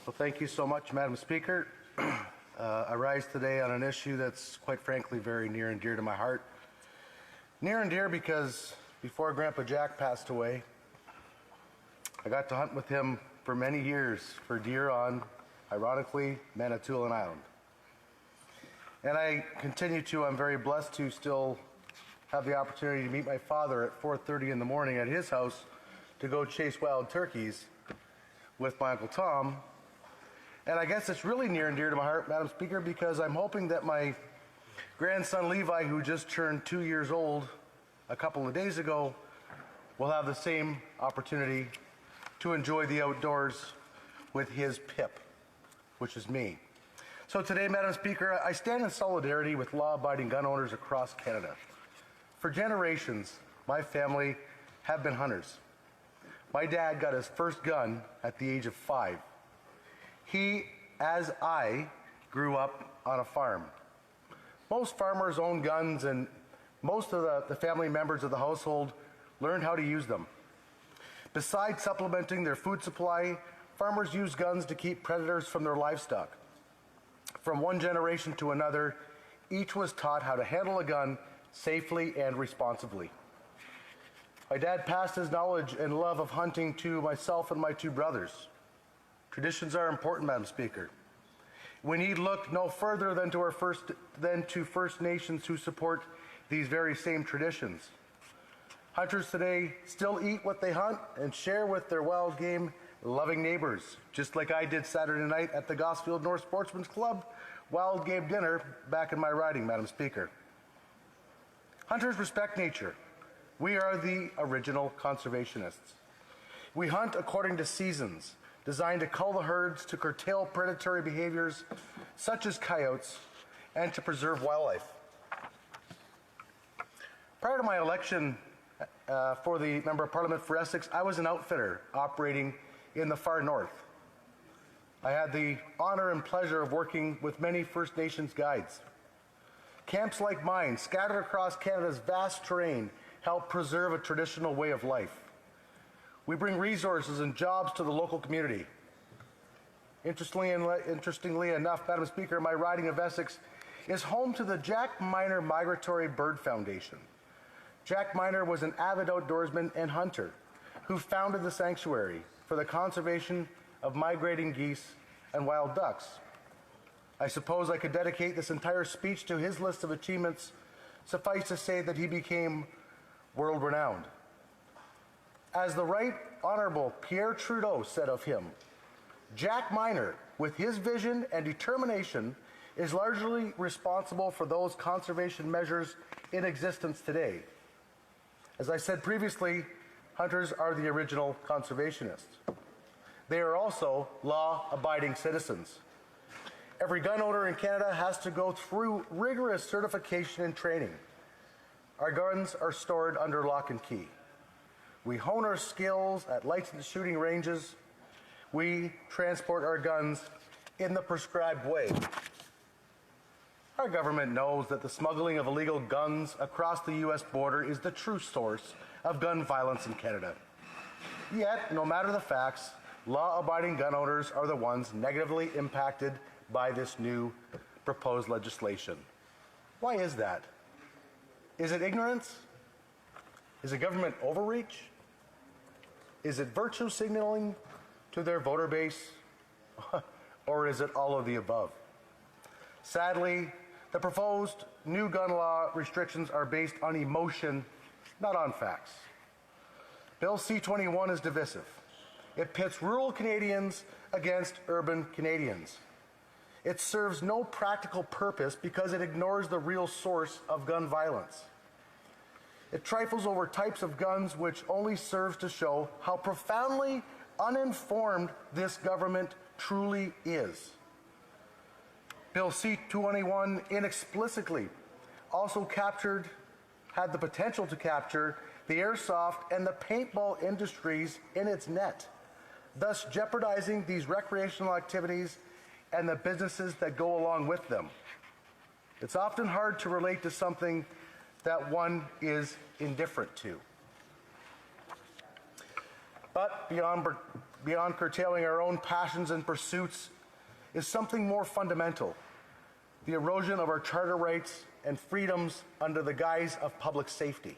Well, thank you so much, Madam Speaker. I rise today on an issue that's quite frankly very near and dear to my heart. Near and dear because before Grandpa Jack passed away, I got to hunt with him for many years for deer on, ironically, Manitoulin Island. And I continue to, I'm very blessed to still have the opportunity to meet my father at 4:30 in the morning at his house to go chase wild turkeys with my Uncle Tom. And I guess it's really near and dear to my heart, Madam Speaker, because I'm hoping that my grandson Levi, who just turned 2 years old a couple of days ago, will have the same opportunity to enjoy the outdoors with his pip, which is me. So today, Madam Speaker, I stand in solidarity with law-abiding gun owners across Canada. For generations, my family have been hunters. My dad got his first gun at the age of 5. He, as I, grew up on a farm. Most farmers own guns, and most of the family members of the household learned how to use them. Besides supplementing their food supply, farmers use guns to keep predators from their livestock. From one generation to another, each was taught how to handle a gun safely and responsibly. My dad passed his knowledge and love of hunting to myself and my 2 brothers. Traditions are important, Madam Speaker. We need look no further than to First Nations who support these very same traditions. Hunters today still eat what they hunt and share with their wild game loving neighbors, just like I did Saturday night at the Gosfield North Sportsman's Club wild game dinner back in my riding, Madam Speaker. Hunters respect nature. We are the original conservationists. We hunt according to seasons, designed to cull the herds, to curtail predatory behaviors such as coyotes, and to preserve wildlife. Prior to my election for the Member of Parliament for Essex, I was an outfitter operating in the far north. I had the honor and pleasure of working with many First Nations guides. Camps like mine, scattered across Canada's vast terrain, help preserve a traditional way of life. We bring resources and jobs to the local community. Interestingly enough, Madam Speaker, my riding of Essex is home to the Jack Miner Migratory Bird Foundation. Jack Miner was an avid outdoorsman and hunter who founded the sanctuary for the conservation of migrating geese and wild ducks. I suppose I could dedicate this entire speech to his list of achievements. Suffice to say that he became world-renowned. As the Right Honourable Pierre Trudeau said of him, Jack Miner, with his vision and determination, is largely responsible for those conservation measures in existence today. As I said previously, hunters are the original conservationists. They are also law-abiding citizens. Every gun owner in Canada has to go through rigorous certification and training. Our guns are stored under lock and key. We hone our skills at licensed shooting ranges. We transport our guns in the prescribed way. Our government knows that the smuggling of illegal guns across the U.S. border is the true source of gun violence in Canada. Yet, no matter the facts, law-abiding gun owners are the ones negatively impacted by this new proposed legislation. Why is that? Is it ignorance? Is it government overreach? Is it virtue signaling to their voter base? Or is it all of the above? Sadly, the proposed new gun law restrictions are based on emotion, not on facts. Bill C-21 is divisive. It pits rural Canadians against urban Canadians. It serves no practical purpose because it ignores the real source of gun violence. It trifles over types of guns which only serves to show how profoundly uninformed this government truly is. Bill C-21 inexplicitly also had the potential to capture the airsoft and the paintball industries in its net, thus jeopardizing these recreational activities and the businesses that go along with them. It's often hard to relate to something that one is indifferent to. But beyond beyond curtailing our own passions and pursuits, is something more fundamental: the erosion of our charter rights and freedoms under the guise of public safety.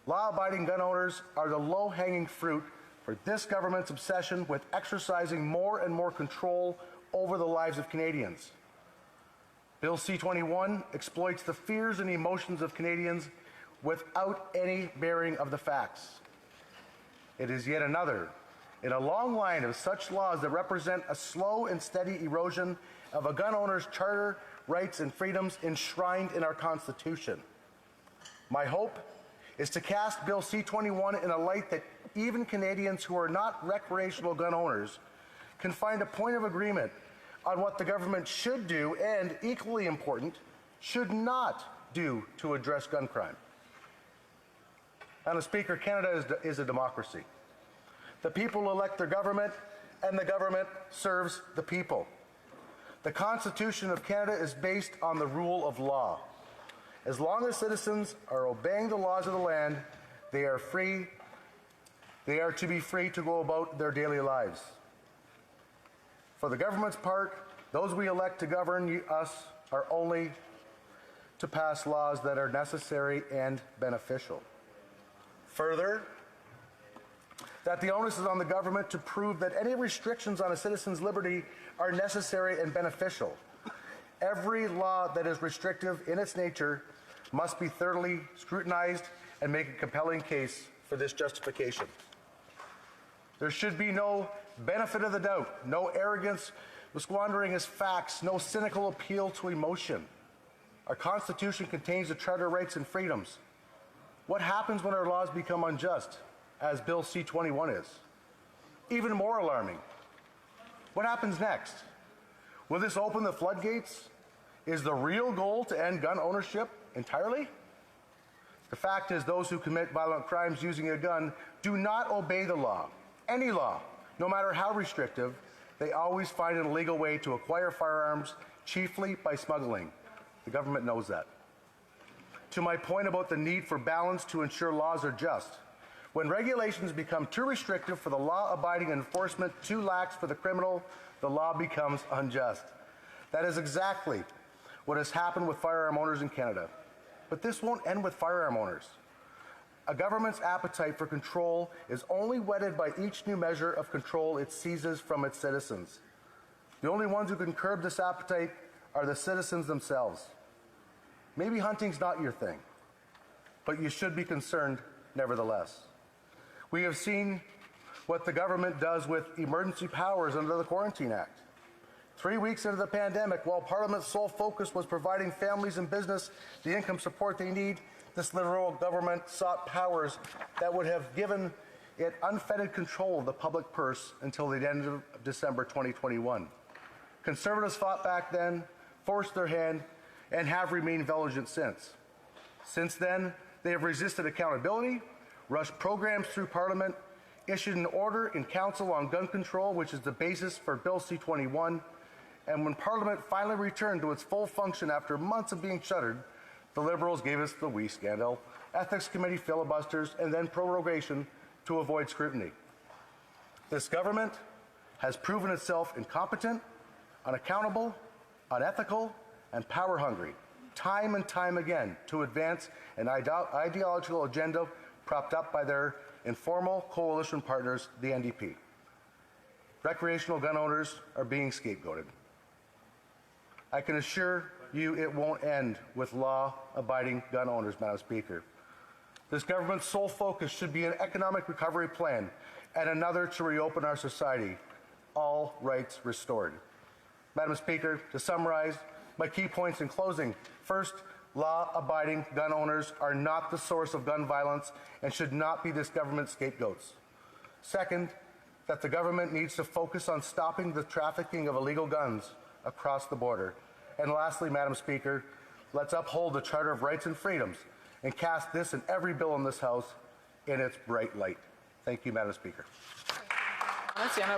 Law-abiding gun owners are the low-hanging fruit for this government's obsession with exercising more and more control over the lives of Canadians. Bill C-21 exploits the fears and emotions of Canadians without any bearing of the facts. It is yet another in a long line of such laws that represent a slow and steady erosion of a gun owner's charter, rights, and freedoms enshrined in our Constitution. My hope is to cast Bill C-21 in a light that even Canadians who are not recreational gun owners can find a point of agreement on what the government should do and, equally important, should not do to address gun crime. Madam Speaker, Canada is a democracy. The people elect their government, and the government serves the people. The Constitution of Canada is based on the rule of law. As long as citizens are obeying the laws of the land, they are free. They are to be free to go about their daily lives. For the government's part, those we elect to govern us are only to pass laws that are necessary and beneficial. Further, that the onus is on the government to prove that any restrictions on a citizen's liberty are necessary and beneficial. Every law that is restrictive in its nature must be thoroughly scrutinized and make a compelling case for this justification. There should be no benefit of the doubt, no arrogance squandering as facts, no cynical appeal to emotion. Our Constitution contains the Charter of Rights and Freedoms. What happens when our laws become unjust, as Bill C-21 is? Even more alarming, what happens next? Will this open the floodgates? Is the real goal to end gun ownership entirely? The fact is, those who commit violent crimes using a gun do not obey the law. Any law, no matter how restrictive, they always find an illegal way to acquire firearms, chiefly by smuggling. The government knows that. To my point about the need for balance to ensure laws are just, when regulations become too restrictive for the law-abiding enforcement, too lax for the criminal, the law becomes unjust. That is exactly what has happened with firearm owners in Canada. But this won't end with firearm owners. A government's appetite for control is only whetted by each new measure of control it seizes from its citizens. The only ones who can curb this appetite are the citizens themselves. Maybe hunting's not your thing, but you should be concerned nevertheless. We have seen what the government does with emergency powers under the Quarantine Act. 3 weeks into the pandemic, while Parliament's sole focus was providing families and business the income support they need, this Liberal government sought powers that would have given it unfettered control of the public purse until the end of December 2021. Conservatives fought back then, forced their hand, and have remained vigilant since. Since then, they have resisted accountability, rushed programs through Parliament, issued an order in Council on gun control, which is the basis for Bill C-21, and when Parliament finally returned to its full function after months of being shuttered, the Liberals gave us the wee scandal, Ethics Committee filibusters, and then prorogation to avoid scrutiny. This government has proven itself incompetent, unaccountable, unethical, and power-hungry, time and time again, to advance an ideological agenda propped up by their informal coalition partners, the NDP. Recreational gun owners are being scapegoated. I can assure you it won't end with law-abiding gun owners, Madam Speaker. This government's sole focus should be an economic recovery plan and another to reopen our society, all rights restored. Madam Speaker, to summarize my key points in closing: first, law-abiding gun owners are not the source of gun violence and should not be this government's scapegoats. Second, that the government needs to focus on stopping the trafficking of illegal guns across the border. And lastly, Madam Speaker, let's uphold the Charter of Rights and Freedoms and cast this and every bill in this House in its bright light. Thank you, Madam Speaker.